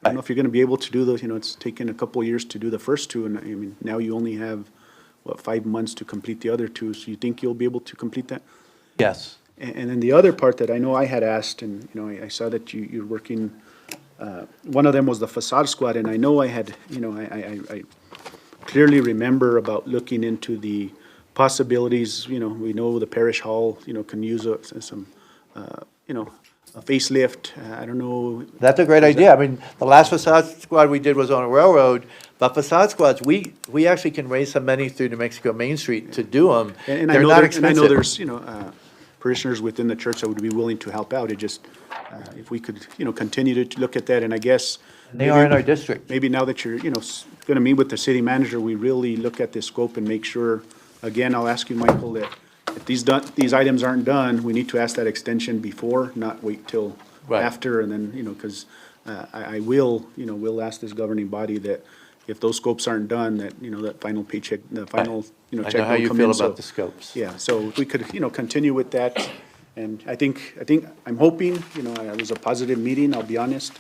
I don't know if you're going to be able to do those, it's taken a couple of years to do the first two, and I mean, now you only have, 5 months to complete the other two, so you think you'll be able to complete that? Yes. And then the other part that I know I had asked, and, I saw that you're working, one of them was the facade squad, and I know I had, I clearly remember about looking into the possibilities, we know the parish hall, can use some, a facelift, I don't know. That's a great idea. I mean, the last facade squad we did was on a railroad, but facade squads, we actually can raise some money through New Mexico Main Street to do them. And I They're know, not and I know expensive. there's, parishioners within the church that would be willing to help out. It just, if we could, continue to look at that, and I guess. They are in our district. Maybe now that you're, gonna meet with the city manager, we really look at this scope and make sure, again, I'll ask you, Michael, that if these items aren't done, we need to ask that extension before, not wait till Right. after, and then, because, I will, will ask this governing body that if those scopes aren't done, that, that final paycheck, the final, I check know how will you come feel in, so. about the scopes. Yeah, so if we could, continue with that, and I think, I'm hoping, it was a positive meeting, I'll be honest.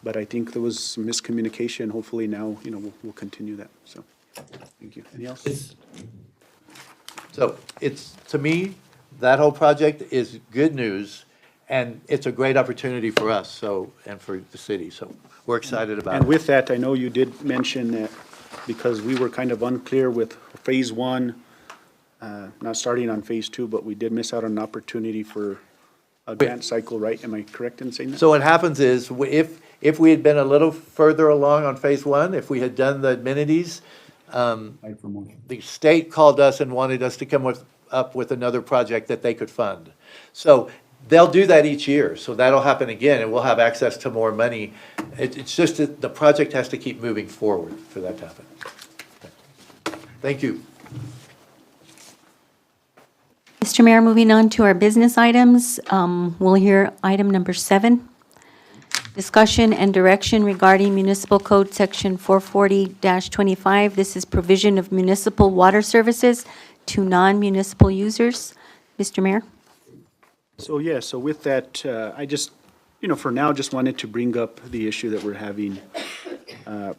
But I think there was some miscommunication, hopefully now, we'll continue that, so, thank you. Anything else? So to me, that whole project is good news, and it's a great opportunity for us, so, and for the city, so we're excited about And it. with that, I know you did mention that, because we were kind of unclear with phase one, not starting on phase two, but we did miss out on an opportunity for a grant cycle, right? Am I correct in saying that? So what happens is, if we had been a little further along on phase one, if we had done the amenities, the state called us and wanted us to come up with another project that they could fund. So they'll do that each year, so that'll happen again, and we'll have access to more money. It's just that the project has to keep moving forward for that to happen. Thank you. Mr. Mayor, moving on to our business items, we'll hear item number 7. Discussion and direction regarding Municipal Code Section 440-25. This is provision of municipal water services to non-municipal users. Mr. Mayor? So, yeah, so with that, I just, for now, just wanted to bring up the issue that we're having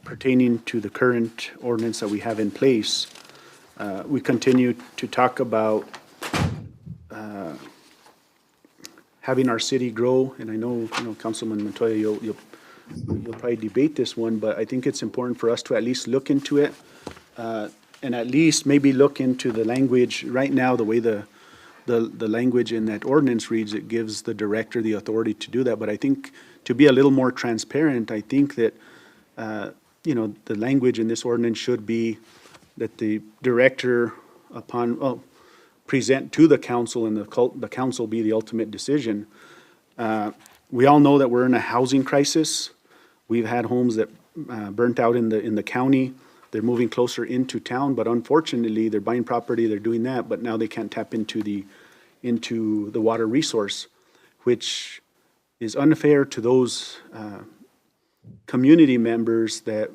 pertaining to the current ordinance that we have in place. We continue to talk about having our city grow, and I know, Councilman Montoya, you'll probably debate this one, but I think it's important for us to at least look into it, and at least maybe look into the language. Right now, the way the language in that ordinance reads, it gives the director the authority to do that, but I think to be a little more transparent, I think that, the language in this ordinance should be that the director present to the council, and the council be the ultimate decision. We all know that we're in a housing crisis. We've had homes that burnt out in the county. They're moving closer into town, but unfortunately, they're buying property, they're doing that, but now they can't tap into the water resource, which is unfair to those community members that,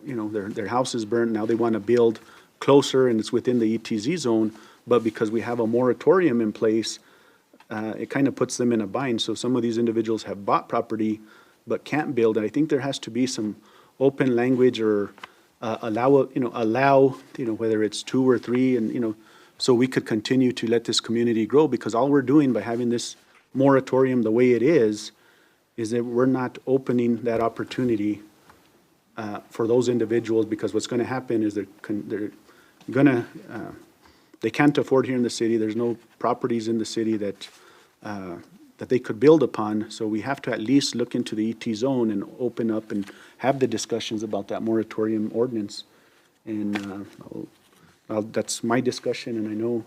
their house is burnt, now they want to build closer, and it's within the ETZ zone, but because we have a moratorium in place, it kind of puts them in a bind. So some of these individuals have bought property but can't build, and I think there has to be some open language or allow, whether it's 2 or 3, and, so we could continue to let this community grow, because all we're doing by having this moratorium the way it is that we're not opening that opportunity for those individuals, because what's going to happen is they're going to, they can't afford here in the city. There's no properties in the city that they could build upon. So we have to at least look into the ET zone and open up and have the discussions about that moratorium ordinance. And that's my discussion, and I know,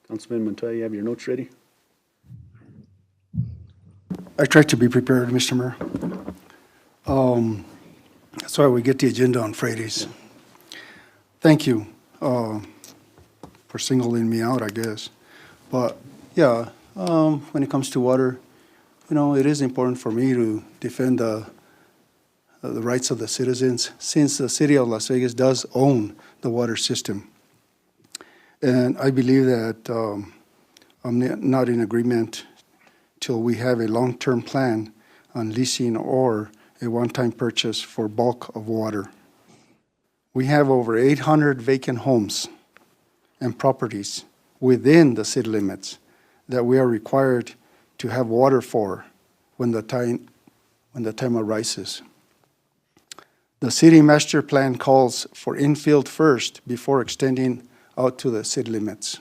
Councilman Montoya, you have your notes ready? I tried to be prepared, Mr. Mayor. That's why we get the agenda on Fridays. Thank you for singling me out, I guess. But, yeah, when it comes to water, it is important for me to defend the rights of the citizens, since the city of Las Vegas does own the water system. And I believe that I'm not in agreement till we have a long-term plan on leasing or a one-time purchase for bulk of water. We have over 800 vacant homes and properties within the city limits that we are required to have water for when the time arises. The city master plan calls for infield first before extending out to the city limits.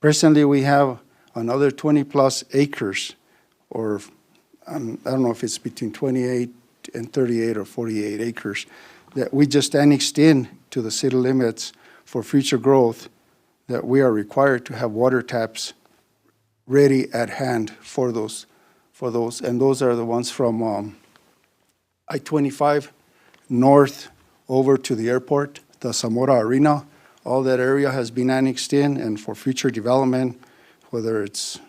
Presently, we have another 20-plus acres, or I don't know if it's between 28 and 38 or 48 acres, that we just annexed in to the city limits for future growth, that we are required to have water taps ready at hand for those. And those are the ones from I-25 north over to the airport, the Zamora Arena. All that area has been annexed in, and for future development, whether it's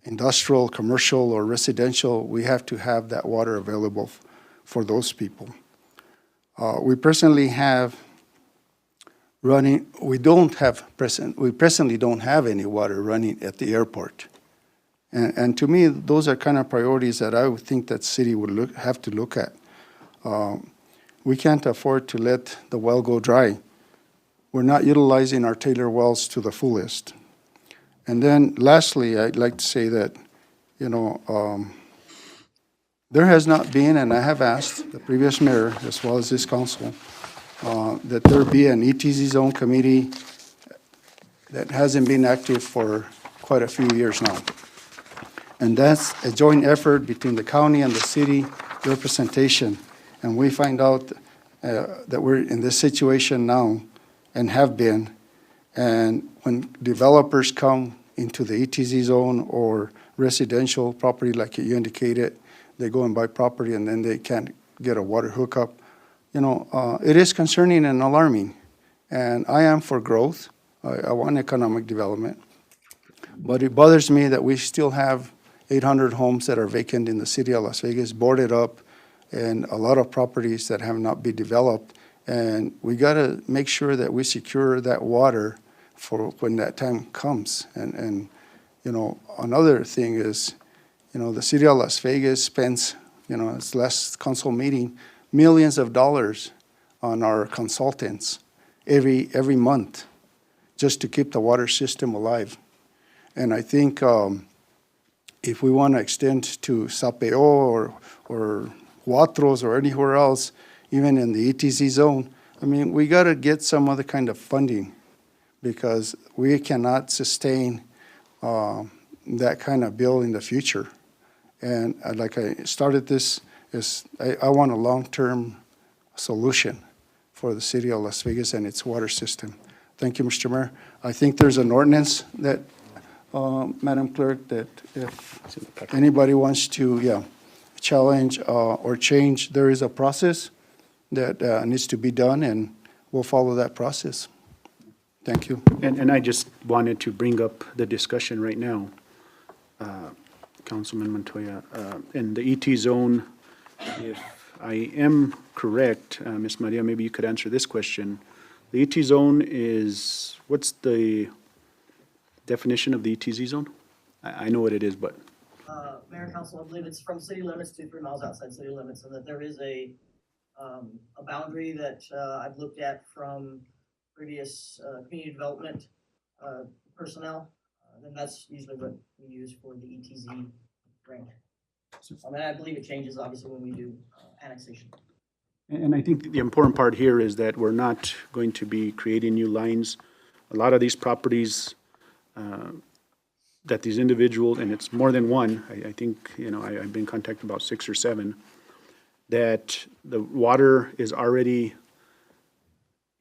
industrial, commercial, or residential, we have to have that water available for those people. We presently have running, we presently don't have any water running at the airport. And to me, those are kind of priorities that I would think that city would have to look at. We can't afford to let the well go dry. We're not utilizing our Taylor wells to the fullest. And then lastly, I'd like to say that, there has not been, and I have asked the previous mayor as well as this council, that there be an ETZ zone committee that hasn't been active for quite a few years now. And that's a joint effort between the county and the city representation. And we find out that we're in this situation now and have been. And when developers come into the ETZ zone or residential property, like you indicated, they go and buy property and then they can't get a water hookup. It is concerning and alarming. And I am for growth. I want economic development. But it bothers me that we still have 800 homes that are vacant in the city of Las Vegas, boarded up, and a lot of properties that have not been developed. And we got to make sure that we secure that water for when that time comes. And another thing is, the city of Las Vegas spends, its last council meeting, millions of dollars on our consultants every month just to keep the water system alive. And I think if we want to extend to Sapeo or Huatros or anywhere else, even in the ETZ zone, we got to get some other kind of funding, because we cannot sustain that kind of bill in the future. And like I started this, I want a long-term solution for the city of Las Vegas and its water system. Thank you, Mr. Mayor. I think there's an ordinance that, Madam Clerk, that if anybody wants to, challenge or change, there is a process that needs to be done, and we'll follow that process. Thank you. And I just wanted to bring up the discussion right now, Councilman Montoya. In the ET zone, if I am correct, Ms. Maria, maybe you could answer this question. The ET zone is, what's the definition of the ETZ zone? I know what it is, but. Mayor, Council, I believe it's from city limits to 3 miles outside city limits, and that there is a boundary that I've looked at from previous community development personnel. And that's usually what we use for the ETZ grant. I believe it changes obviously when we do annexation. And I think the important part here is that we're not going to be creating new lines. A lot of these properties that these individuals, and it's more than one, I think, I've been contacted about 6 or 7, that the water is already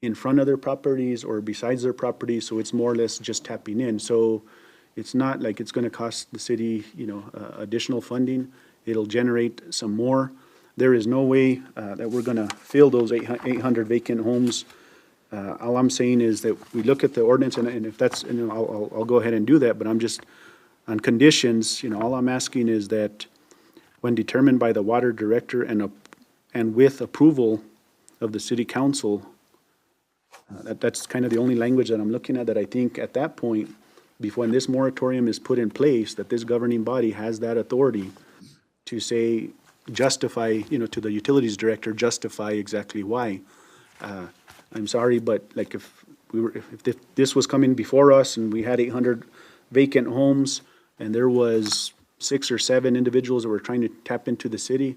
in front of their properties or besides their properties, so it's more or less just tapping in. So it's not like it's going to cost the city, additional funding. It'll generate some more. There is no way that we're going to fill those 800 vacant homes. All I'm saying is that we look at the ordinance, and if that's, I'll go ahead and do that, but I'm just, on conditions, all I'm asking is that when determined by the water director and with approval of the city council, that's kind of the only language that I'm looking at, that I think at that point, before when this moratorium is put in place, that this governing body has that authority to say, justify, to the utilities director, justify exactly why. I'm sorry, but like if this was coming before us and we had 800 vacant homes and there was 6 or 7 individuals that were trying to tap into the city,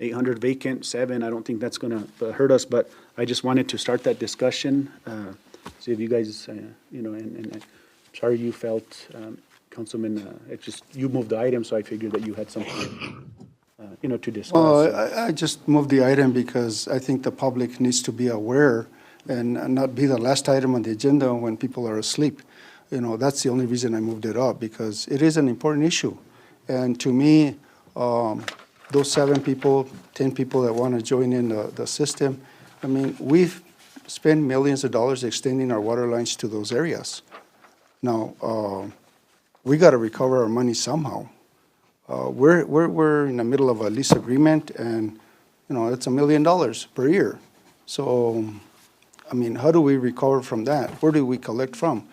800 vacant, 7, I don't think that's gonna hurt us, but I just wanted to start that discussion, see if you guys, and I'm sorry you felt, Councilman, you moved the item, so I figured that you had something, to discuss. Well, I just moved the item because I think the public needs to be aware and not be the last item on the agenda when people are asleep. That's the only reason I moved it up, because it is an important issue. And to me, those 7 people, 10 people that want to join in the system, I mean, we've spent millions of dollars extending our water lines to those areas. Now, we got to recover our money somehow. We're in the middle of a lease agreement, and, it's $1 million per year. So, I mean, how do we recover from that? Where do we collect from?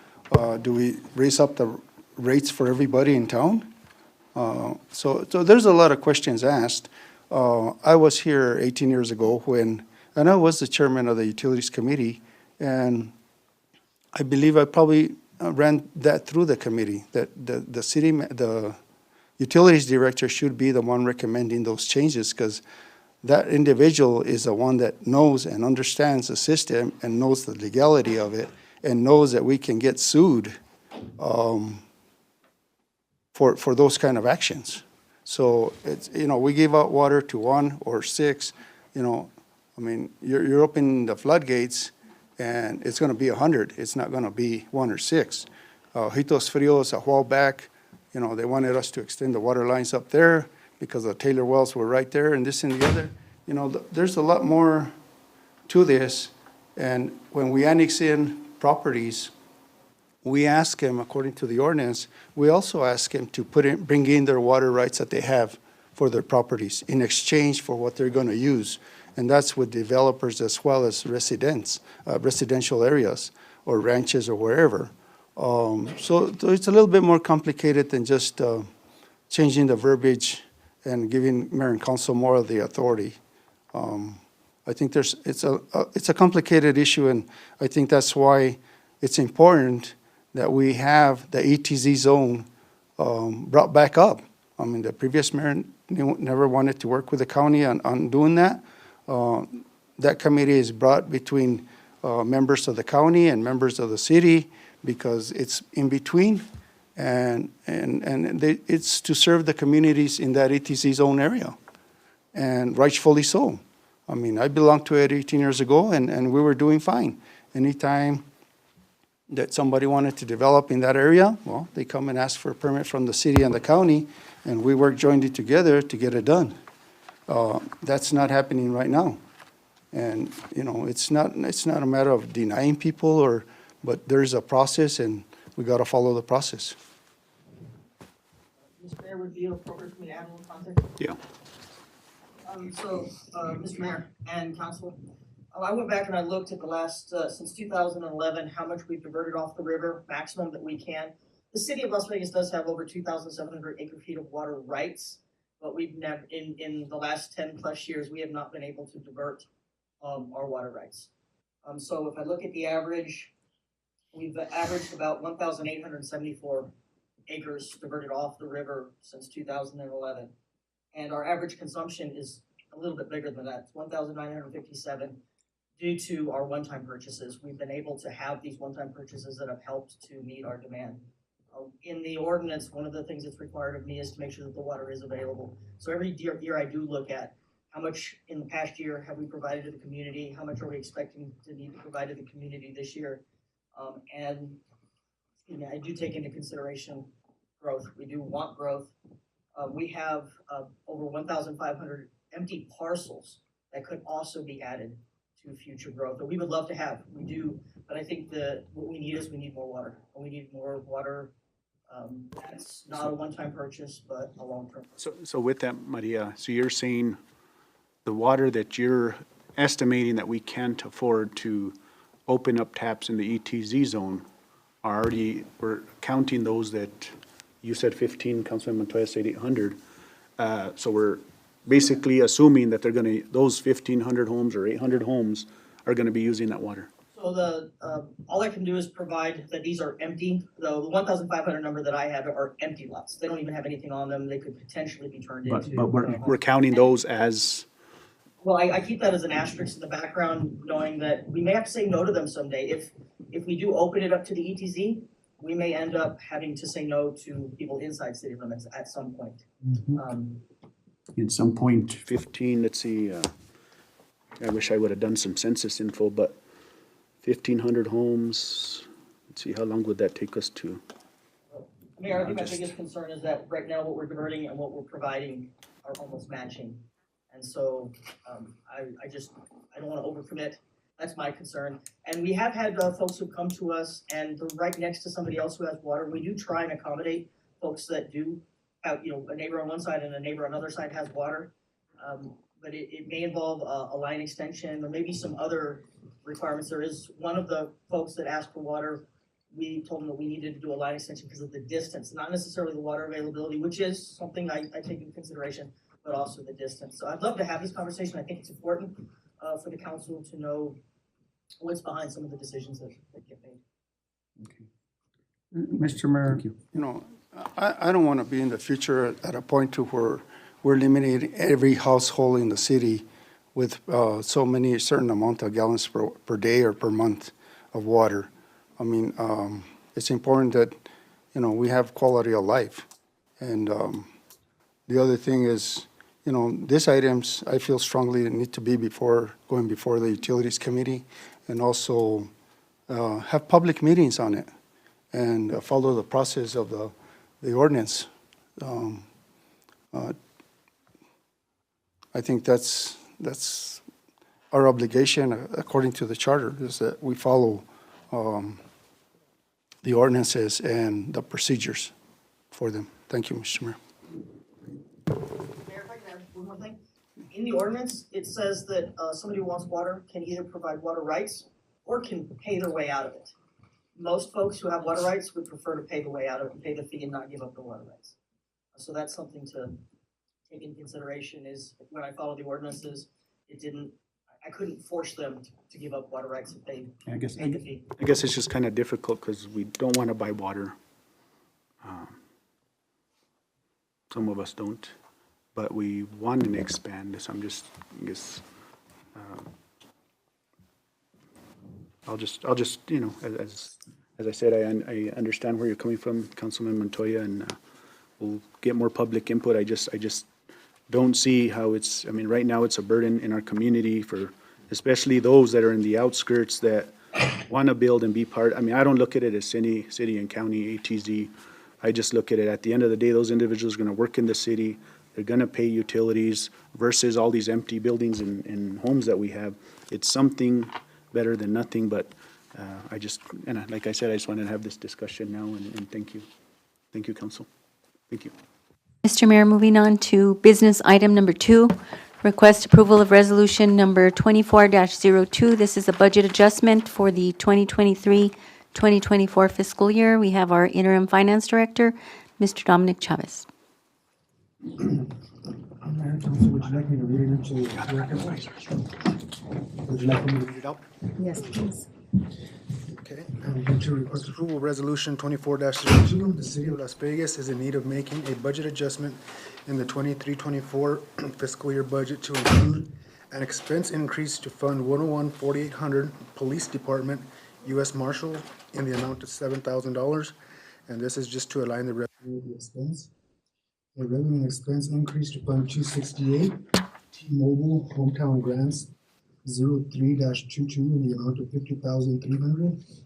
Do we raise up the rates for everybody in town? So there's a lot of questions asked. I was here 18 years ago and I was the chairman of the Utilities Committee, and I believe I probably ran that through the committee, that the Utilities Director should be the one recommending those changes, because that individual is the one that knows and understands the system and knows the legality of it and knows that we can get sued for those kind of actions. So it's, we give out water to 1 or 6, I mean, you're opening the floodgates and it's going to be 100. It's not going to be 1 or 6. Jitos Frios, a while back, they wanted us to extend the water lines up there because the Taylor wells were right there and this and the other. There's a lot more to this. And when we annex in properties, we ask them, according to the ordinance, we also ask them to bring in their water rights that they have for their properties in exchange for what they're going to use. And that's with developers as well as residential areas or ranches or wherever. So it's a little bit more complicated than just changing the verbiage and giving mayor and council more of the authority. I think it's a complicated issue, and I think that's why it's important that we have the ETZ zone brought back up. I mean, the previous mayor never wanted to work with the county on doing that. That committee is brought between members of the county and members of the city because it's in between, and it's to serve the communities in that ETZ zone area, and rightfully so. I mean, I belonged to it 18 years ago, and we were doing fine. Anytime that somebody wanted to develop in that area, well, they come and ask for a permit from the city and the county, and we work jointly together to get it done. That's not happening right now. And, it's not a matter of denying people but there's a process, and we got to follow the process. Mr. Mayor, would it be appropriate for me to add a little context? Yeah. Mr. Mayor and Council, I went back and I looked at the last, since 2011, how much we've diverted off the river, maximum that we can. The city of Las Vegas does have over 2,700 acre-feet of water rights, but we've never, in the last 10 plus years, we have not been able to divert our water rights. So if I look at the average, we've averaged about 1,874 acres diverted off the river since 2011. And our average consumption is a little bit bigger than that. It's 1,957 due to our one-time purchases. We've been able to have these one-time purchases that have helped to meet our demand. In the ordinance, one of the things that's required of me is to make sure that the water is available. So every year I do look at how much in the past year have we provided to the community, how much are we expecting to need to provide to the community this year. And I do take into consideration growth. We do want growth. We have over 1,500 empty parcels that could also be added to future growth that we would love to have. We do, but I think what we need is we need more water. And we need more water. That's not a one-time purchase, but a long-term. So with that, Maria, so you're saying the water that you're estimating that we can't afford to open up taps in the ETZ zone are already, we're counting those that you said 15, Councilman Montoya said 800. So we're basically assuming that they're gonna, those 1,500 homes or 800 homes are gonna be using that water. So all I can do is provide that these are empty. The 1,500 number that I have are empty lots. They don't even have anything on them. They could potentially be turned into. But we're counting those as, Well, I keep that as an asterisk in the background, knowing that we may have to say no to them someday. If we do open it up to the ETZ, we may end up having to say no to people inside city limits at some point. At some point, 15, let's see, I wish I would have done some census info, but 1,500 homes, let's see, how long would that take us to? Mayor, I think my biggest concern is that right now what we're diverting and what we're providing are almost matching. And so, I don't wanna overcommit. That's my concern. And we have had, folks who come to us and they're right next to somebody else who has water. We do try and accommodate folks that do have, a neighbor on one side and a neighbor on the other side has water. But it may involve a line extension or maybe some other requirements. There is one of the folks that asked for water. We told them that we needed to do a line extension because of the distance, not necessarily the water availability, which is something I take into consideration, but also the distance. So I'd love to have this conversation. I think it's important for the council to know what's behind some of the decisions that get made. Mr. Mayor. I don't want to be in the future at a point to where we're eliminating every household in the city with so many, certain amount of gallons per day or per month of water. I mean, it's important that, we have quality of life. And the other thing is, these items, I feel strongly need to be going before the Utilities Committee and also have public meetings on it and follow the process of the ordinance. I think that's our obligation according to the charter, is that we follow the ordinances and the procedures for them. Thank you, Mr. Mayor. Mayor, if I can add one more thing. In the ordinance, it says that somebody who wants water can either provide water rights or can pay their way out of it. Most folks who have water rights would prefer to pay the way out of it, pay the fee and not give up the water rights. So that's something to take into consideration is when I follow the ordinances, I couldn't force them to give up water rights if they I guess, paid the fee. I guess it's just kind of difficult because we don't want to buy water. Some of us don't, but we want to expand this. I guess, I'll just, as I said, I understand where you're coming from, Councilman Montoya, and we'll get more public input. I just don't see how right now it's a burden in our community for, especially those that are in the outskirts that want to build and be part. I don't look at it as city and county, ATZ. I just look at it, at the end of the day, those individuals are going to work in the city. They're going to pay utilities versus all these empty buildings and homes that we have. It's something better than nothing, but like I said, I just wanted to have this discussion now, and thank you. Thank you, council. Thank you. Mr. Mayor, moving on to business item number 2, request approval of resolution number 24-02. This is a budget adjustment for the 2023-2024 fiscal year. We have our interim finance director, Mr. Dominic Chavez. Mayor, Council, would you like me to read it into the record? Would you like me to read it out? Yes, please. Okay. I'm going to request approval, resolution 24-02. The city of Las Vegas is in need of making a budget adjustment in the 23-24 fiscal year budget to include an expense increase to Fund 101-4800 Police Department, U.S. Marshal, in the amount of $7,000. And this is just to align the revenue with the expense. The revenue and expense increase to Fund 268, T-Mobile Hometown Grants, 03-22 in the amount of $50,300.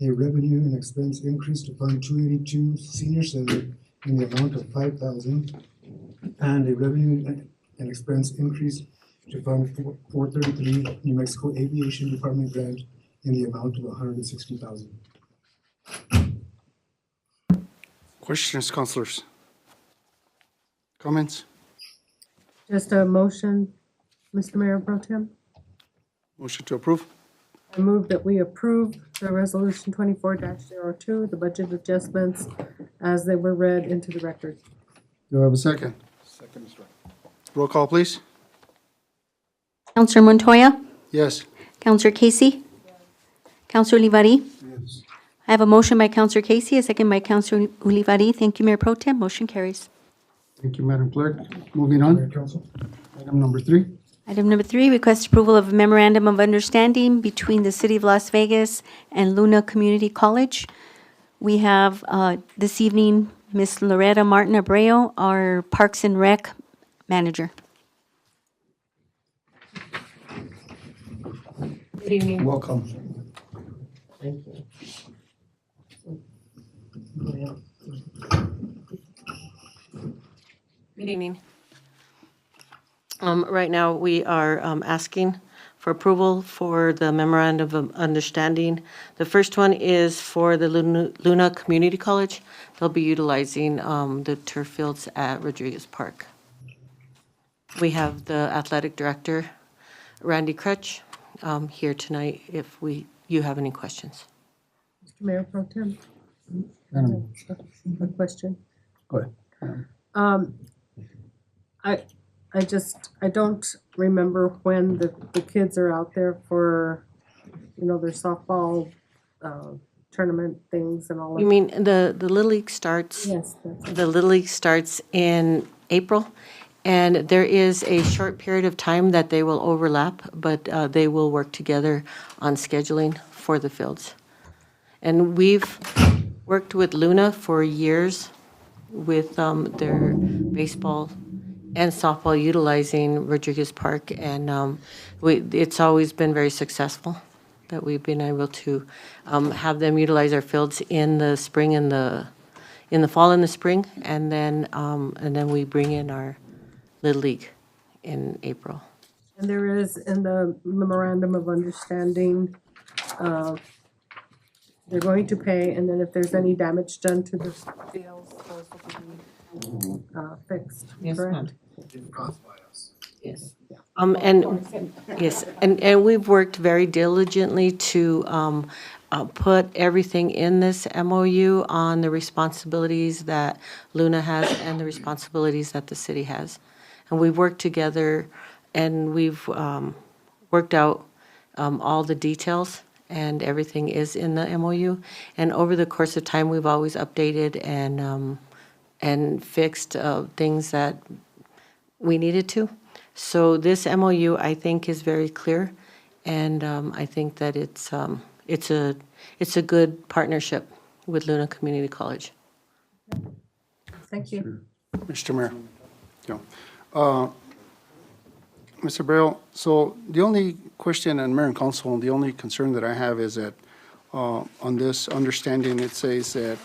A revenue and expense increase to Fund 282 Senior Center in the amount of $5,000. And a revenue and expense increase to Fund 433 New Mexico Aviation Department grant in the amount of $160,000. Questions, councilors? Comments? Just a motion, Mr. Mayor Pro Tem. Motion to approve? I move that we approve the resolution 24-02, the budget adjustments as they were read into the record. Do I have a second? Roll call, please. Counselor Montoya? Yes. Counselor Casey? Counselor Olivari? I have a motion by Counselor Casey, a second by Counselor Olivari. Thank you, Mayor Pro Tem. Motion carries. Thank you, Madam Clerk. Moving on. Item number 3. Item number 3, request approval of memorandum of understanding between the City of Las Vegas and Luna Community College. We have this evening Ms. Loretta Martin Abreu, our Parks and Rec Manager. Good evening. Welcome. Thank you. Good evening. Right now, we are asking for approval for the memorandum of understanding. The first one is for the Luna Community College. They'll be utilizing the turf fields at Rodriguez Park. We have the athletic director, Randy Crutch, here tonight if you have any questions. Mr. Mayor Pro Tem, Madam, a question. go ahead. I don't remember when the kids are out there for, their softball tournament things and all of You that. mean the Little League starts? Yes, that's it. The Little League starts in April, and there is a short period of time that they will overlap, but they will work together on scheduling for the fields. And we've worked with Luna for years with their baseball and softball utilizing Rodriguez Park, and it's always been very successful that we've been able to have them utilize our fields in the spring and in the fall and the spring, and then we bring in our Little League in April. And there is in the memorandum of understanding, they're going to pay, and then if there's any damage done to the fields, those will be fixed, correct? Yes. And we've worked very diligently to put everything in this MOU on the responsibilities that Luna has and the responsibilities that the city has. And we've worked together and we've worked out all the details, and everything is in the MOU. And over the course of time, we've always updated and fixed things that we needed to. So this MOU, I think, is very clear, and I think that it's a good partnership with Luna Community College. Thank you. Mr. Mayor. Yeah. Mr. Braille, so the only question, and Mayor and Council, the only concern that I have is that on this understanding, it says that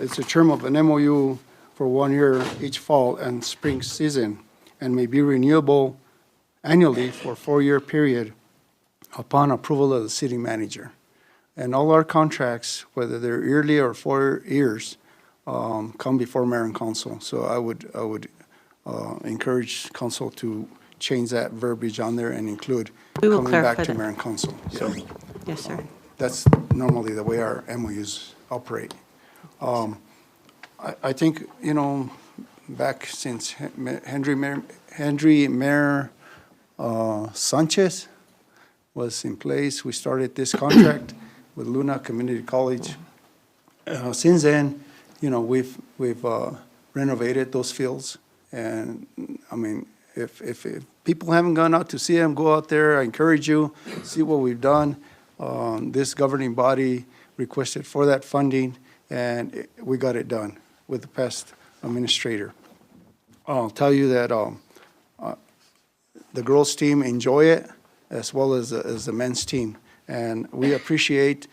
it's a term of an MOU for 1 year each fall and spring season, and may be renewable annually for a 4-year period upon approval of the city manager. And all our contracts, whether they're yearly or 4 years, come before mayor and council. So I would encourage council to change that verbiage on there and include We will coming back clarify to that. mayor and council. So Yes, sir. that's normally the way our MOUs operate. I think, back since Henry Mayor Sanchez was in place, we started this contract with Luna Community College. Since then, we've renovated those fields. And, I mean, if people haven't gone out to see them, go out there. I encourage you, see what we've done. This governing body requested for that funding, and we got it done with the past administrator. I'll tell you that the girls' team enjoy it as well as the men's team. And we appreciate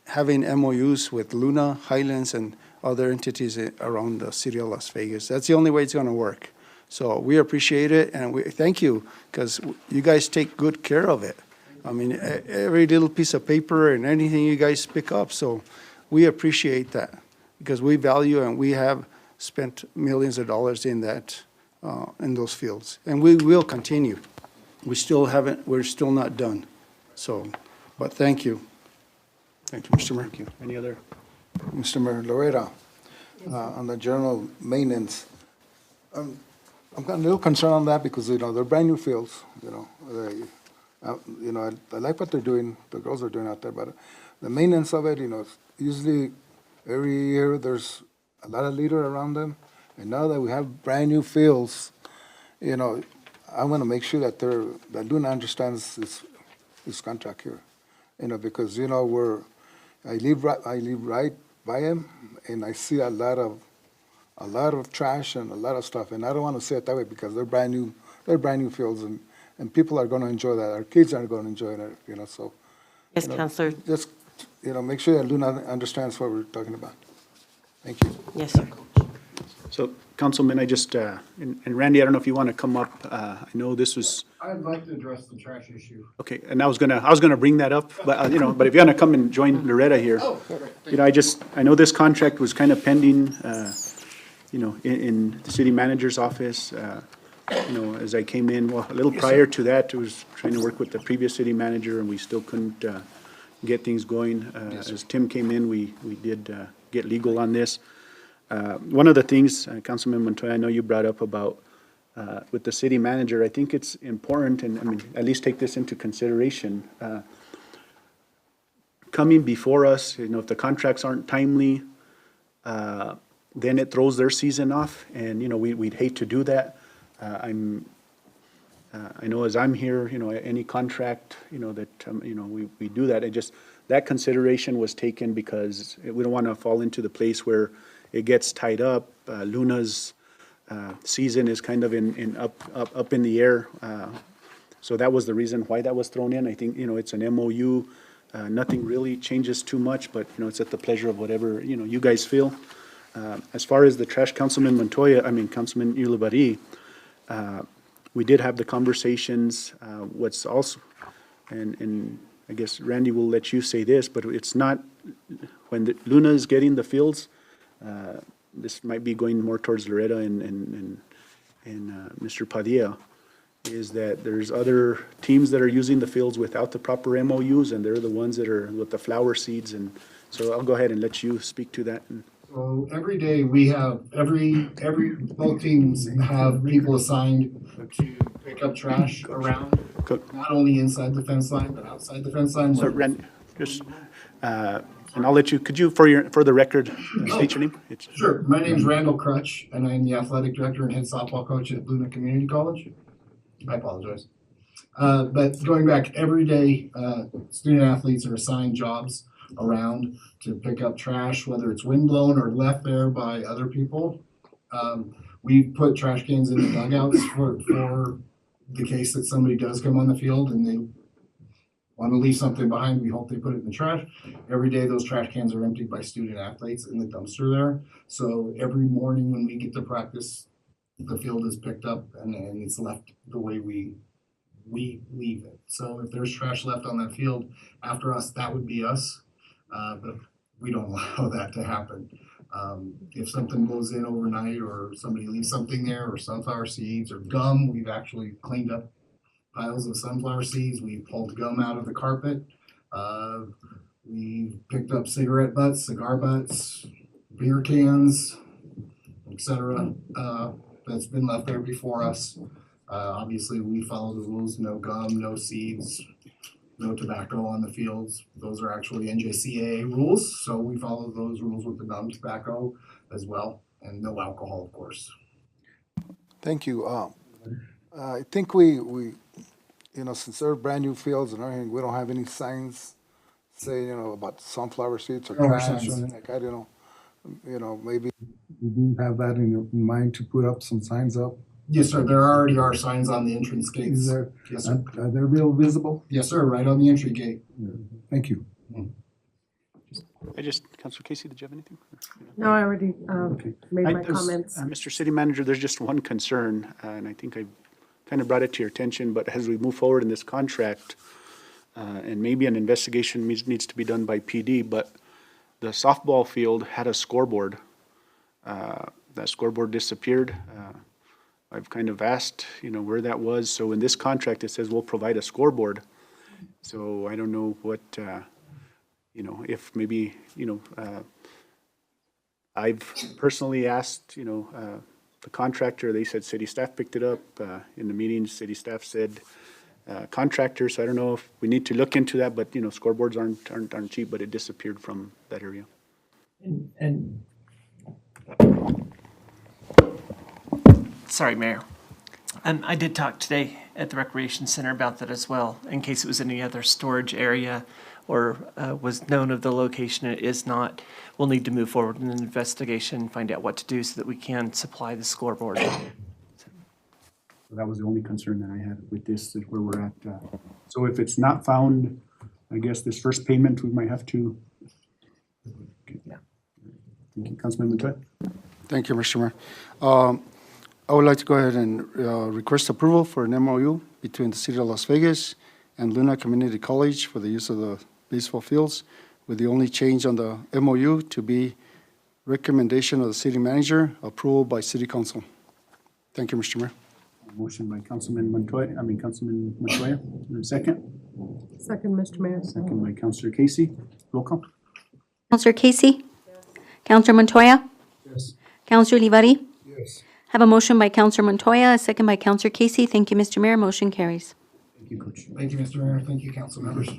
having MOUs with Luna, Highlands, and other entities around the city of Las Vegas. That's the only way it's going to work. So we appreciate it, and we thank you, because you guys take good care of it. I mean, every little piece of paper and anything you guys pick up, so we appreciate that, because we value and we have spent millions of dollars in that, in those fields. And we will continue. We're still not done. So, but thank you. Thank you, Mr. Mayor. Thank you. Any other? Mr. Mayor, Loretta, on the general maintenance, I'm got a little concerned on that because, they're brand-new fields, I like what they're doing, the girls are doing out there, but the maintenance of it, usually every year there's a lot of litter around them. And now that we have brand-new fields, I want to make sure that that Luna understands this contract here. Because, I live right by them, and I see a lot of trash and a lot of stuff, and I don't want to say it that way because they're brand new fields, and people are going to enjoy that. Our kids are going to enjoy it, so. Yes, Counselor. Just, make sure that Luna understands what we're talking about. Thank you. Yes, sir. So, Councilman, I just, and Randy, I don't know if you want to come up. I know this was, I'd like to address the trash issue. okay, and I was gonna bring that up, but, but if you want to come and join Loretta here. I know this contract was kind of pending, in the city manager's office. As I came in, well, a little prior to that, I was trying to work with the previous city manager, and we still couldn't get things going. As Tim came in, we did get legal on this. One of the things, Councilman Montoya, I know you brought up about with the city manager, I think it's important, and at least take this into consideration. Coming before us, if the contracts aren't timely, then it throws their season off, and, we'd hate to do that. I know as I'm here, any contract, that, we do that. That consideration was taken because we don't want to fall into the place where it gets tied up. Luna's season is kind of up in the air. So that was the reason why that was thrown in. I think, it's an MOU. Nothing really changes too much, but, it's at the pleasure of whatever, you guys feel. As far as the trash, Councilman Ulibarri, we did have the conversations. What's also, and I guess Randy will let you say this, but it's not, when Luna is getting the fields, this might be going more towards Loretta and Mr. Padilla, is that there's other teams that are using the fields without the proper MOUs, and they're the ones that are with the flower seeds, and so I'll go ahead and let you speak to that. So every day we have, both teams have people assigned to pick up trash around, not only inside the fence line, but outside the fence line. So Randy, and I'll let you, could you, for the record, state your name? Sure. My name's Randall Crutch, and I'm the athletic director and head softball coach at Luna Community College. I apologize. But going back every day, student athletes are assigned jobs around to pick up trash, whether it's windblown or left there by other people. We put trash cans in the dugouts for the case that somebody does come on the field and they want to leave something behind. We hope they put it in the trash. Every day those trash cans are emptied by student athletes in the dumpster there. So every morning when we get to practice, the field is picked up and it's left the way we leave it. So if there's trash left on that field after us, that would be us. But we don't allow that to happen. If something goes in overnight or somebody leaves something there or sunflower seeds or gum, we've actually cleaned up piles of sunflower seeds. We've pulled gum out of the carpet. We've picked up cigarette butts, cigar butts, beer cans, etc. That's been left there before us. Obviously, we follow the rules: no gum, no seeds, no tobacco on the fields. Those are actually NJCAA rules, so we follow those rules with the non-tobacco as well, and no alcohol, of course. Thank you. I think we since they're brand new fields and everything, we don't have any signs saying, about sunflower seeds or trash or anything like that, maybe you do have that in your mind to put up some signs up. Yes, sir. There already are signs on the entrance gates. Is there, Yes, sir. are they real visible? Yes, sir. Right on the entry gate. Thank you. Councilor Casey, did you have anything? No, I already made my comments. Mr. City Manager, there's just one concern, and I think I kind of brought it to your attention, but as we move forward in this contract, and maybe an investigation needs to be done by PD, but the softball field had a scoreboard. That scoreboard disappeared. I've kind of asked, where that was. So in this contract, it says we'll provide a scoreboard. So I don't know what, if maybe, I've personally asked, the contractor, they said city staff picked it up. In the meeting, city staff said contractor, so I don't know if we need to look into that, but, scoreboards aren't cheap, but it disappeared from that area. And sorry, Mayor. I did talk today at the Recreation Center about that as well, in case it was any other storage area or was known of the location. It is not. We'll need to move forward in an investigation, find out what to do so that we can supply the scoreboard. That was the only concern that I had with this, is where we're at. So if it's not found, I guess this first payment, we might have to. Yeah. Thank you, Councilman Montoya. Thank you, Mr. Mayor. I would like to go ahead and request approval for an MOU between the City of Las Vegas and Luna Community College for the use of the baseball fields, with the only change on the MOU to be recommendation of the city manager, approval by City Council. Thank you, Mr. Mayor. Motion by Councilman Montoya, and second. Second, Mr. Mayor. Second by Councilor Casey. Roll call. Counselor Casey? Counselor Montoya? Yes. Counselor Olivari? Yes. Have a motion by Counselor Montoya, a second by Counselor Casey. Thank you, Mr. Mayor. Motion carries. Thank you, Coach. Thank you, Mr. Mayor. Thank you, council members.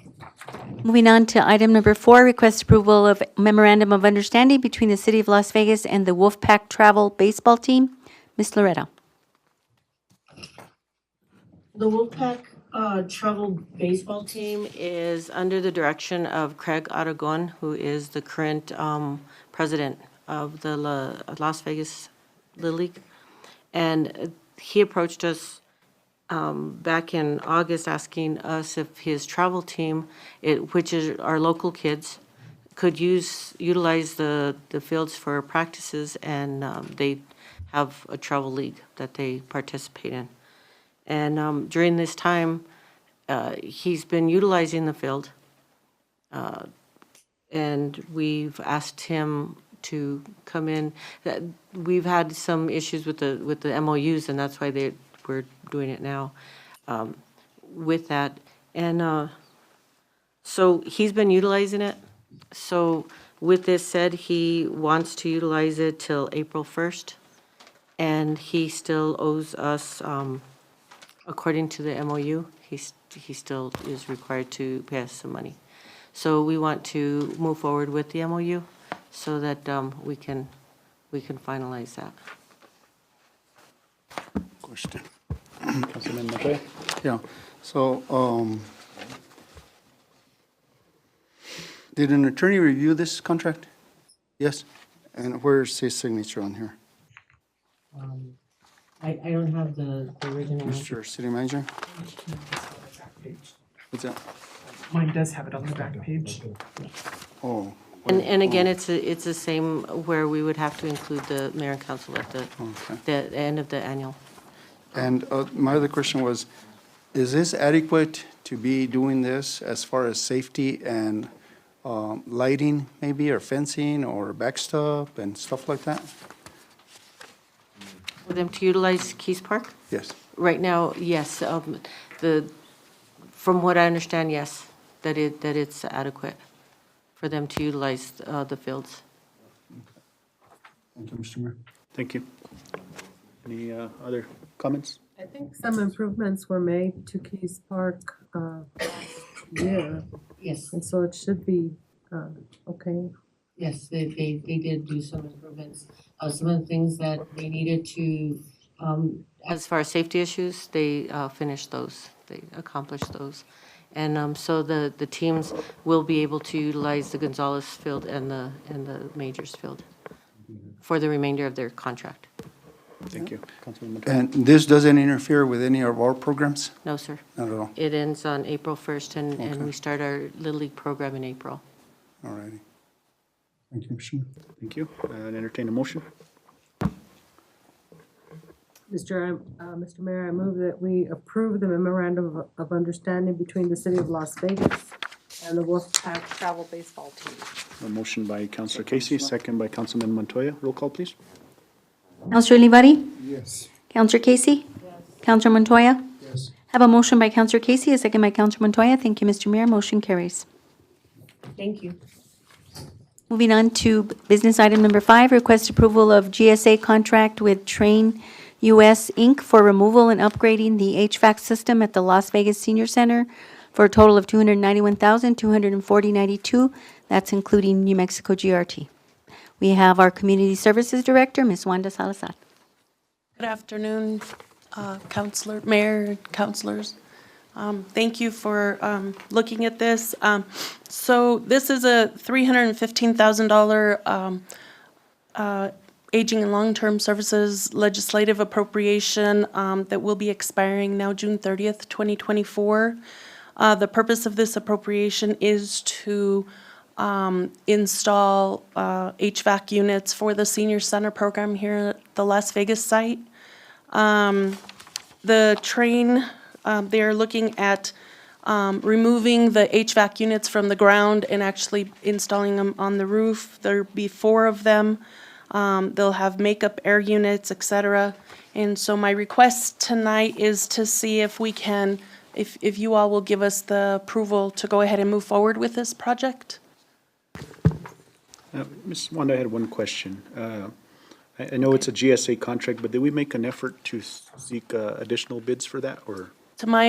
Moving on to item number 4, request approval of memorandum of understanding between the City of Las Vegas and the Wolfpack Travel Baseball Team. Ms. Loretta. The Wolfpack travel baseball team is under the direction of Craig Aragon, who is the current president of the Las Vegas Little League. And he approached us back in August asking us if his travel team, which is our local kids, could utilize the fields for practices, and they have a travel league that they participate in. And during this time, he's been utilizing the field, and we've asked him to come in. We've had some issues with the MOUs, and that's why we're doing it now with that. And so he's been utilizing it. So with this said, he wants to utilize it till April 1st, and he still owes us, according to the MOU, he still is required to pay us some money. So we want to move forward with the MOU so that we can finalize that. Question. Councilman Montoya. Yeah, so, did an attorney review this contract? Yes? And where's his signature on here? I don't have the original. Mr. City Manager? What's that? Mine does have it on the back page. Oh. And again, it's the same where we would have to include the mayor and council at Okay. the end of the annual. And my other question was, is this adequate to be doing this as far as safety and lighting maybe, or fencing, or backstop and stuff like that? For them to utilize Keys Park? Yes. Right now, yes. From what I understand, yes, that it's adequate for them to utilize the fields. Thank you, Mr. Mayor. Thank you. Any other comments? I think some improvements were made to Keys Park last year, Yes, and so it should be okay. yes, they did do some improvements. Some of the things that they needed to, As far as safety issues, they finished those, they accomplished those. And so the teams will be able to utilize the Gonzalez Field and the Majors Field for the remainder of their contract. Thank you. Councilman Montoya. And this doesn't interfere with any of our programs? No, sir. Not at all? It ends on April 1st, and Okay. we start our Little League program in April. All righty. Thank you, Mr. Mayor. Thank you. Entertain a motion. Mr. Mayor, I move that we approve the memorandum of understanding between the City of Las Vegas and the Wolfpack Travel Baseball Team. A motion by Councilor Casey, second by Councilman Montoya. Roll call, please. Counselor Olivari? Yes. Counselor Casey? Counselor Montoya? Yes. Have a motion by Counselor Casey, a second by Counselor Montoya. Thank you, Mr. Mayor. Motion carries. thank you. Moving on to business item number 5, request approval of GSA contract with Train US Inc. for removal and upgrading the HVAC system at the Las Vegas Senior Center for a total of $291,240.92. That's including New Mexico GRT. We have our Community Services Director, Ms. Wanda Salazar. Good afternoon, Counselor, Mayor, and Counselors. Thank you for looking at this. So this is a $315,000 Aging and Long-Term Services legislative appropriation that will be expiring now June 30th, 2024. The purpose of this appropriation is to install HVAC units for the Senior Center program here at the Las Vegas site. The train, they are looking at removing the HVAC units from the ground and actually installing them on the roof. There'll be 4 of them. They'll have makeup air units, et cetera. And so my request tonight is to see if we can, if you all will give us the approval to go ahead and move forward with this project. Ms. Wanda, I had one question. I know it's a GSA contract, but did we make an effort to seek additional bids for that, or? To my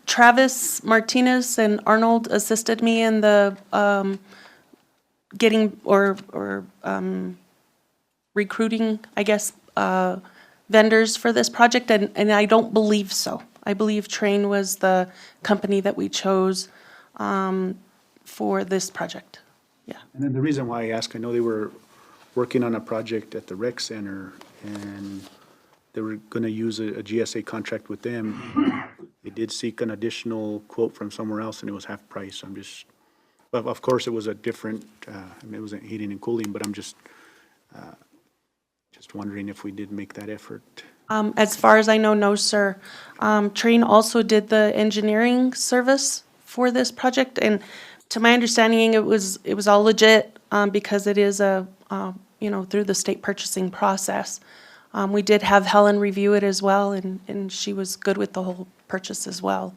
Travis Martinez and Arnold assisted me in the getting or recruiting, I guess, vendors for this project, and I don't believe so. I believe Train was the company that we chose for this project. Yeah. And then the reason why I ask, I know they were working on a project at the rec center, and they were going to use a GSA contract with them. They did seek an additional quote from somewhere else, and it was half price. I'm just, but of course, it was a different, it wasn't heating and cooling, but I'm just wondering if we did make that effort. As far as I know, no, sir. Train also did the engineering service for this project, and to my understanding, it was all legit because it is through the state purchasing process. We did have Helen review it as well, and she was good with the whole purchase as well.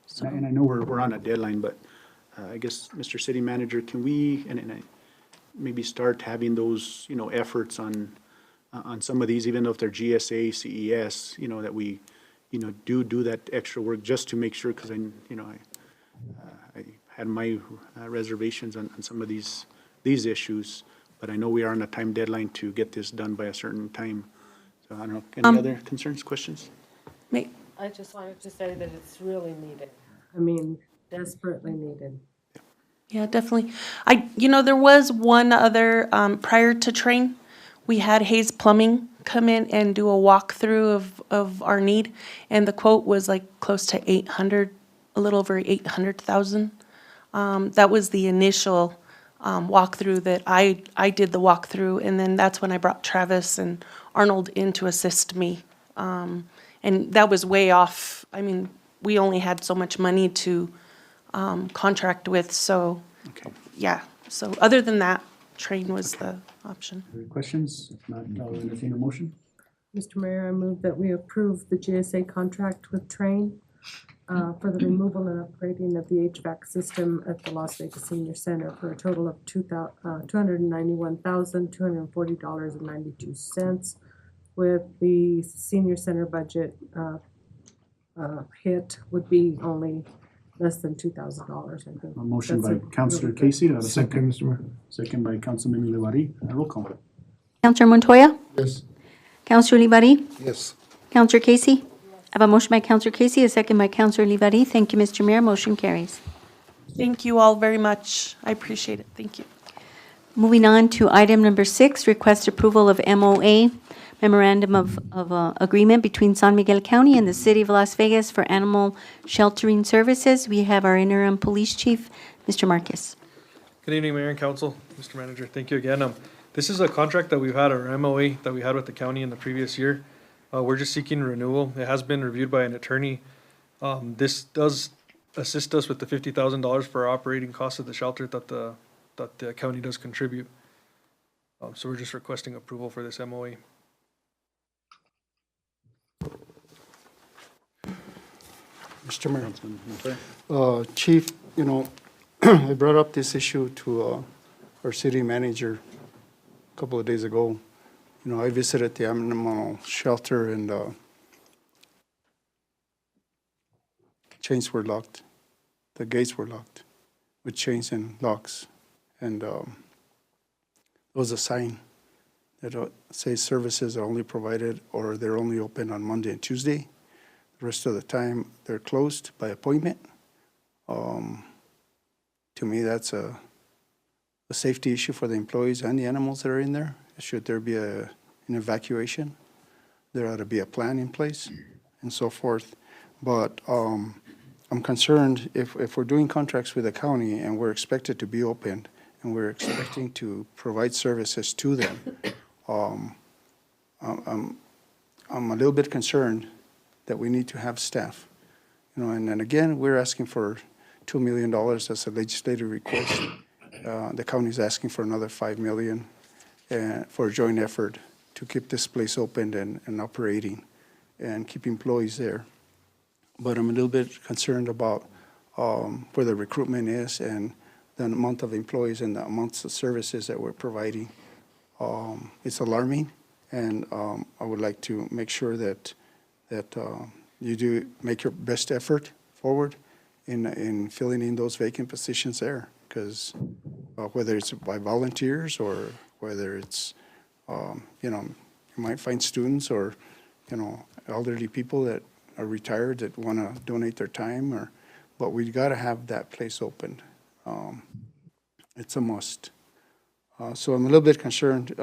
So. And I know we're on a deadline, but I guess, Mr. City Manager, can we maybe start having those, efforts on some of these, even though if they're GSA, CES, that we, do that extra work just to make sure, because I had my reservations on some of these issues, but I know we are on a time deadline to get this done by a certain time. So I don't know, any other concerns, questions? I just wanted to say that it's really needed. I mean, desperately needed. Yeah, definitely. There was one other, prior to Train, we had Hayes Plumbing come in and do a walkthrough of our need, and the quote was like close to 800, a little over 800,000. That was the initial walkthrough that I did the walkthrough, and then that's when I brought Travis and Arnold in to assist me. And that was way off. I mean, we only had so much money to contract with, so, Okay. yeah. So other than that, Train was the option. Any questions? If not, I'll entertain a motion. Mr. Mayor, I move that we approve the GSA contract with Train for the removal and upgrading of the HVAC system at the Las Vegas Senior Center for a total of $291,240.92, with the senior center budget hit would be only less than $2,000, I think. A motion That's by Councilor really Casey, do I have a second? Mr. Mayor. Second by Councilman Olivari. Roll call. Counselor Montoya? Yes. Counselor Olivari? Yes. Counselor Casey? I have a motion by Counselor Casey, a second by Counselor Olivari. Thank you, Mr. Mayor. Motion carries. Thank you all very much. I appreciate it. Thank you. Moving on to item number 6, request approval of MOA, Memorandum of Agreement between San Miguel County and the City of Las Vegas for animal sheltering services. We have our interim police chief, Mr. Marquez. Good evening, Mayor and Council, Mr. Manager. Thank you again. This is a contract that we've had, or MOA, that we had with the county in the previous year. We're just seeking renewal. It has been reviewed by an attorney. This does assist us with the $50,000 for operating costs of the shelter that the county does contribute. So we're just requesting approval for this MOA. Mr. Mayor, Chief, I brought up this issue to our city manager a couple of days ago. You know, I visited the animal shelter and chains were locked. The gates were locked with chains and locks. And there was a sign that says services are only provided or they're only open on Monday and Tuesday. The rest of the time, they're closed by appointment. To me, that's a safety issue for the employees and the animals that are in there. Should there be an evacuation, there ought to be a plan in place and so forth. But I'm concerned if we're doing contracts with the county and we're expected to be open and we're expecting to provide services to them, I'm a little bit concerned that we need to have staff. You know, and then again, we're asking for $2 million as a legislative request. The county's asking for another $5 million for a joint effort to keep this place open and operating and keep employees there. But I'm a little bit concerned about where the recruitment is and the amount of employees and the amounts of services that we're providing. It's alarming, and I would like to make sure that you do make your best effort forward in filling in those vacant positions there, because whether it's by volunteers or whether it's, you know, you might find students or, you know, elderly people that are retired that want to donate their time, but we got to have that place opened. It's a must. So I'm a little bit concerned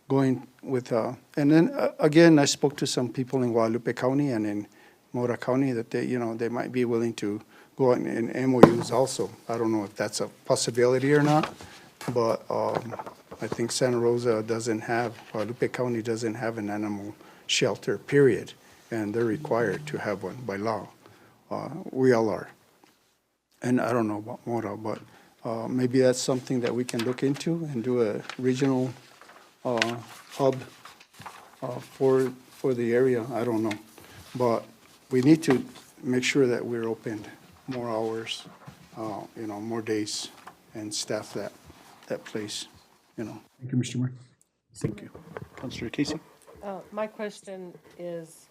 going with, and then again, I spoke to some people in Guadalupe County and in Mora County that they, you know, they might be willing to go in MOUs also. I don't know if that's a possibility or not, but I think Santa Rosa doesn't have, Guadalupe County doesn't have an animal shelter, period, and they're required to have one by law. We all are. And I don't know about Mora, but maybe that's something that we can look into and do a regional hub for the area. I don't know. But we need to make sure that we're open more hours, you know, more days, and staff that place, you know. Thank you, Mr. Mayor. Thank you. Councilor Casey? My question is,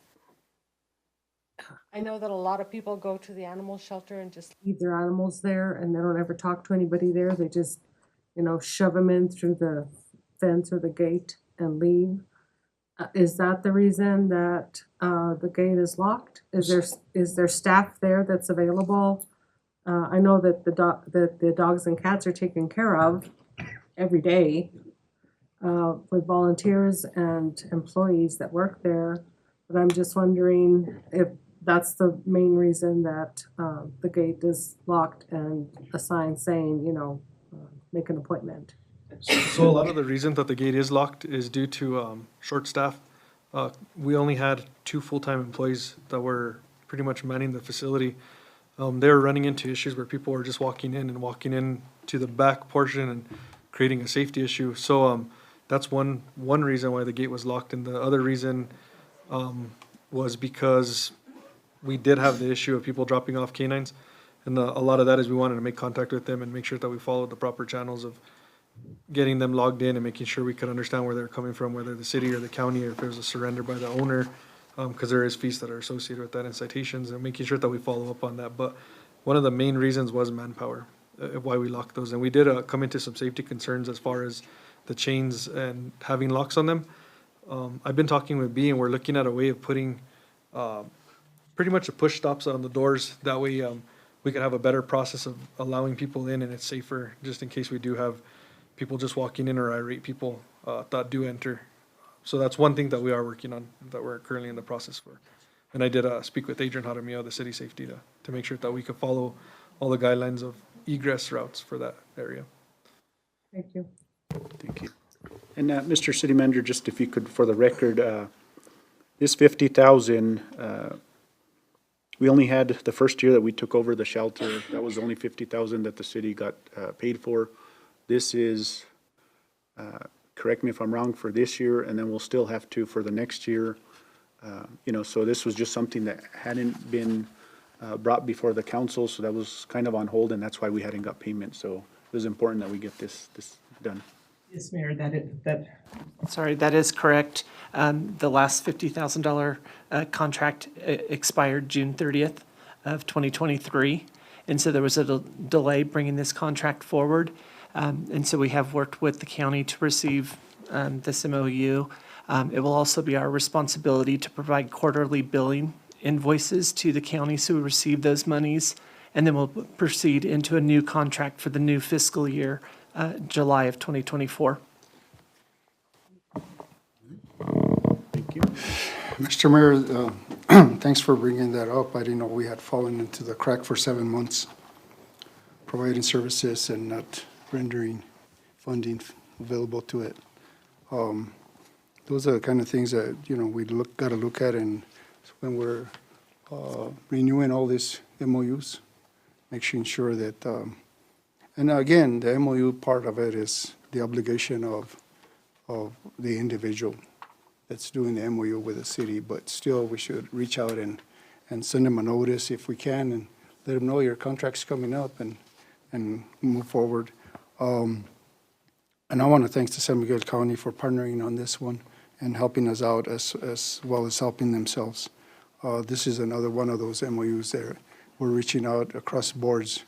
I know that a lot of people go to the animal shelter and just leave their animals there and they don't ever talk to anybody there. They just, you know, shove them in through the fence or the gate and leave. Is that the reason that the gate is locked? Is there staff there that's available? I know that the dogs and cats are taken care of every day with volunteers and employees that work there. But I'm just wondering if that's the main reason that the gate is locked and a sign saying, you know, make an appointment. So a lot of the reason that the gate is locked is due to short staff. We only had 2 full-time employees that were pretty much manning the facility. They were running into issues where people were just walking in to the back portion and creating a safety issue. So that's one reason why the gate was locked. And the other reason was because we did have the issue of people dropping off canines. And a lot of that is we wanted to make contact with them and make sure that we followed the proper channels of getting them logged in and making sure we could understand where they're coming from, whether the city or the county, or if there's a surrender by the owner, because there is fees that are associated with that and citations, and making sure that we follow up on that. But one of the main reasons was manpower, why we locked those. And we did come into some safety concerns as far as the chains and having locks on them. I've been talking with B, and we're looking at a way of putting pretty much a push stops on the doors. That way we could have a better process of allowing people in, and it's safer just in case we do have people just walking in or irate people that do enter. So that's one thing that we are working on, that we're currently in the process for. And I did speak with Adrian Jaramillo, the city safety, to make sure that we could follow all the guidelines of egress routes for that area. Thank you. Thank you. And Mr. City Manager, just if you could, for the record, this 50,000, we only had the first year that we took over the shelter, that was only 50,000 that the city got paid for. This is, correct me if I'm wrong, for this year, and then we'll still have to for the next year. You know, so this was just something that hadn't been brought before the council, so that was kind of on hold, and that's why we hadn't got payment. So it was important that we get this done. Yes, Mayor, that is correct. The last $50,000 contract expired June 30th of 2023. And so there was a delay bringing this contract forward. And so we have worked with the county to receive this MOU. It will also be our responsibility to provide quarterly billing invoices to the county so we receive those monies. And then we'll proceed into a new contract for the new fiscal year, July of 2024. Thank you. Mr. Mayor, thanks for bringing that up. I didn't know we had fallen into the crack for 7 months, providing services and not rendering funding available to it. Those are the kind of things that, we got to look at, and when we're renewing all these MOUs, making sure that, and again, the MOU part of it is the obligation of the individual that's doing the MOU with the city, but still, we should reach out and send them a notice if we can, and let them know your contract's coming up and move forward. And I want to thank the San Miguel County for partnering on this one and helping us out as well as helping themselves. This is another one of those MOUs that we're reaching out across boards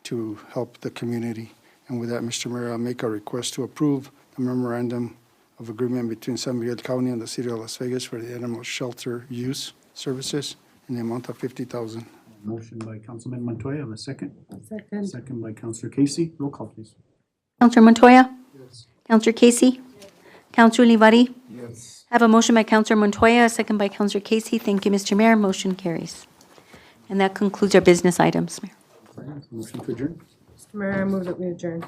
to help the community. And with that, Mr. Mayor, I make a request to approve the memorandum of agreement between San Miguel County and the City of Las Vegas for the animal shelter use services in the amount of $50,000. Motion by Councilman Montoya, have a second. Second. Second by Councilor Casey. Roll call, please. Counselor Montoya? Yes. Counselor Casey? Counselor Olivari? Yes. I have a motion by Counselor Montoya, a second by Counselor Casey. Thank you, Mr. Mayor. Motion carries. And that concludes our business items, Mayor. Motion to adjourn. Mr. Mayor, I move that we adjourn.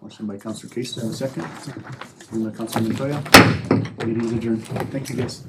Motion by Councilor Casey, have a second. Second by Councilman Montoya. Meeting is adjourned. Thank you, guys.